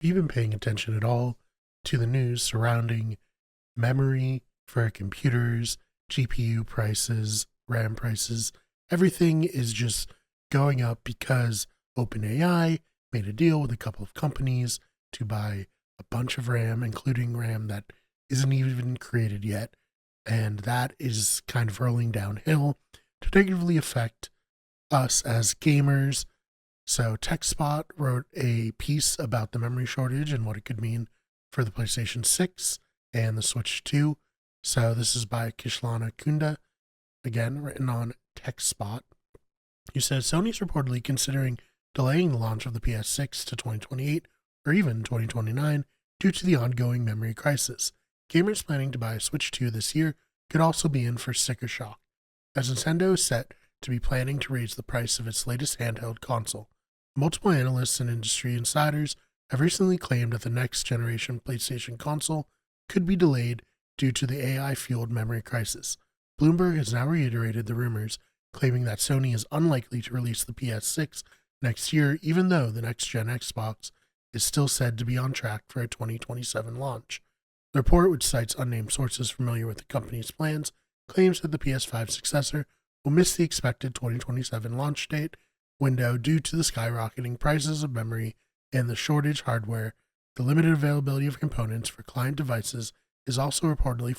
Have you been paying attention at all to the news surrounding memory for computers, GPU prices, RAM prices? Everything is just going up because OpenAI made a deal with a couple of companies to buy a bunch of RAM, including RAM that isn't even created yet. And that is kind of rolling downhill to negatively affect us as gamers. So TechSpot wrote a piece about the memory shortage and what it could mean for the PlayStation 6 and the Switch 2. So this is by Kishlana Kunda, again written on TechSpot. He says Sony's reportedly considering delaying the launch of the PS6 to 2028 or even 2029 due to the ongoing memory crisis. Gamers planning to buy a Switch 2 this year could also be in for sticker shock, as Nintendo is set to be planning to raise the price of its latest handheld console. Multiple analysts and industry insiders have recently claimed that the next generation PlayStation console could be delayed due to the AI-fueled memory crisis. Bloomberg has now reiterated the rumors, claiming that Sony is unlikely to release the PS6 next year, even though the next-gen Xbox is still said to be on track for a 2027 launch. The report, which cites unnamed sources familiar with the company's plans, claims that the PS5 successor will miss the expected 2027 launch date window due to the skyrocketing prices of memory and the shortage hardware. The limited availability of components for client devices is also reportedly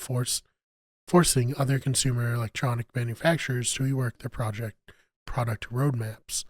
forcing other consumer electronic manufacturers to rework their product roadmaps.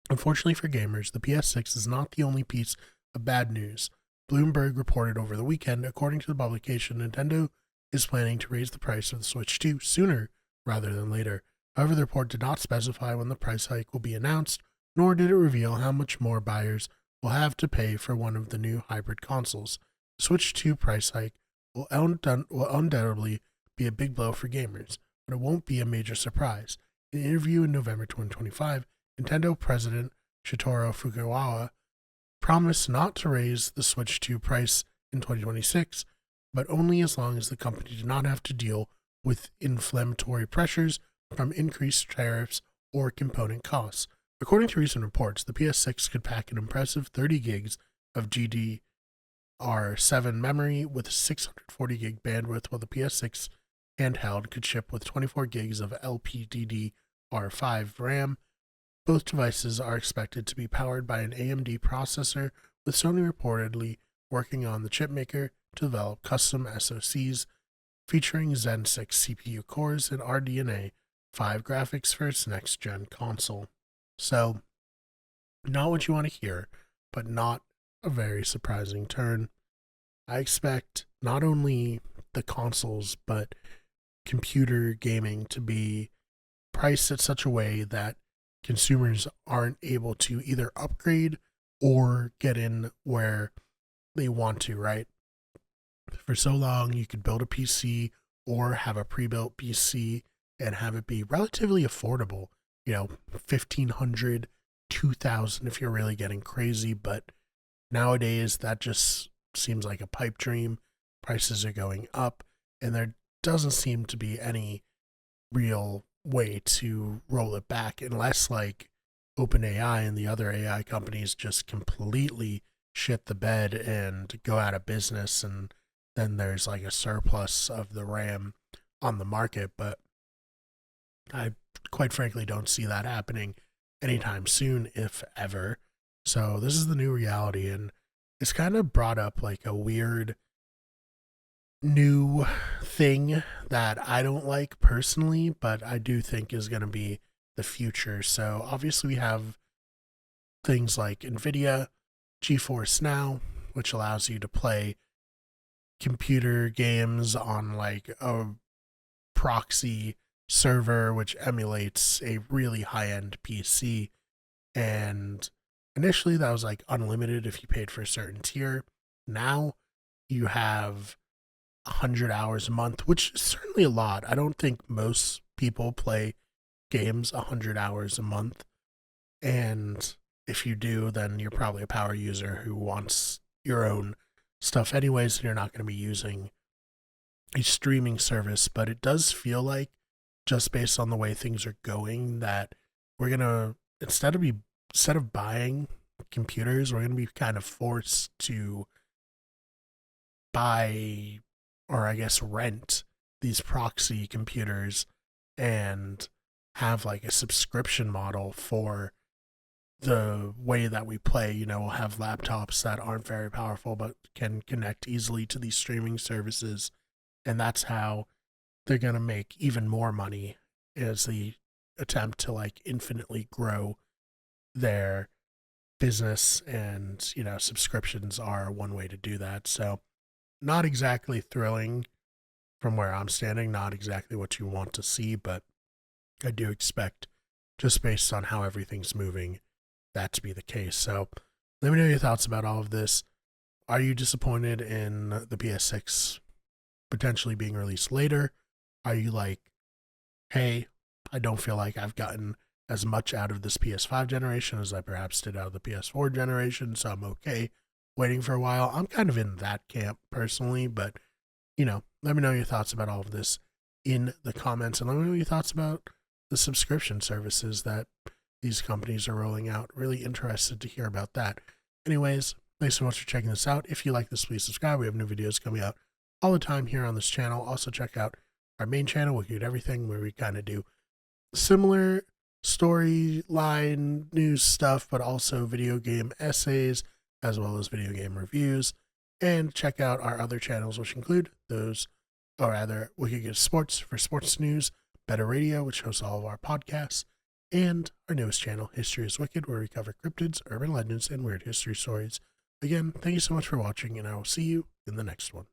Unfortunately for gamers, the PS6 is not the only piece of bad news. Bloomberg reported over the weekend, according to the publication, Nintendo is planning to raise the price of the Switch 2 sooner rather than later. However, the report did not specify when the price hike will be announced, nor did it reveal how much more buyers will have to pay for one of the new hybrid consoles. The Switch 2 price hike will undoubtedly be a big blow for gamers, but it won't be a major surprise. In an interview in November 2025, Nintendo president Shigeru Fukuoka promised not to raise the Switch 2 price in 2026, but only as long as the company did not have to deal with inflammatory pressures from increased tariffs or component costs. According to recent reports, the PS6 could pack an impressive 30 gigs of GDR7 memory with 640 gig bandwidth, while the PS6 handheld could ship with 24 gigs of LPDDR5 RAM. Both devices are expected to be powered by an AMD processor, with Sony reportedly working on the chipmaker to develop custom SoCs featuring Zen 6 CPU cores and RDNA 5 graphics for its next-gen console. So, not what you want to hear, but not a very surprising turn. I expect not only the consoles, but computer gaming to be priced at such a way that consumers aren't able to either upgrade or get in where they want to, right? For so long, you could build a PC or have a pre-built PC and have it be relatively affordable. 1,500, 2,000 if you're really getting crazy. But nowadays, that just seems like a pipe dream. Prices are going up, and there doesn't seem to be any real way to roll it back unless like OpenAI and the other AI companies just completely shit the bed and go out of business, and then there's like a surplus of the RAM on the market. But I quite frankly don't see that happening anytime soon, if ever. So this is the new reality, and it's kind of brought up like a weird new thing that I don't like personally, but I do think is going to be the future. So obviously we have things like NVIDIA GeForce Now, which allows you to play computer games on like a proxy server, which emulates a really high-end PC. And initially that was like unlimited if you paid for a certain tier. Now you have 100 hours a month, which is certainly a lot. I don't think most people play games 100 hours a month. And if you do, then you're probably a power user who wants your own stuff anyways, and you're not going to be using a streaming service. But it does feel like, just based on the way things are going, that we're going to, instead of buying computers, we're going to be kind of forced to buy, or I guess rent, these proxy computers and have like a subscription model for the way that we play. You know, we'll have laptops that aren't very powerful but can connect easily to these streaming services, and that's how they're going to make even more money as they attempt to like infinitely grow their business. And, you know, subscriptions are one way to do that. So, not exactly thrilling from where I'm standing, not exactly what you want to see, but I do expect, just based on how everything's moving, that to be the case. So, let me know your thoughts about all of this. Are you disappointed in the PS6 potentially being released later? Are you like, hey, I don't feel like I've gotten as much out of this PS5 generation as I perhaps did out of the PS4 generation, so I'm okay waiting for a while? I'm kind of in that camp personally, but, you know, let me know your thoughts about all of this in the comments, and let me know your thoughts about the subscription services that these companies are rolling out. Really interested to hear about that. Anyways, thanks so much for checking this out. If you like this, please subscribe. We have new videos coming out all the time here on this channel. Also check out our main channel, Wicked Everything, where we kind of do similar storyline news stuff, but also video game essays, as well as video game reviews. And check out our other channels, which include those, or rather, Wicked Get Sports for sports news, Better Radio, which hosts all of our podcasts, and our newest channel, History is Wicked, where we cover cryptids, urban legends, and weird history stories. Again, thank you so much for watching, and I will see you in the next one.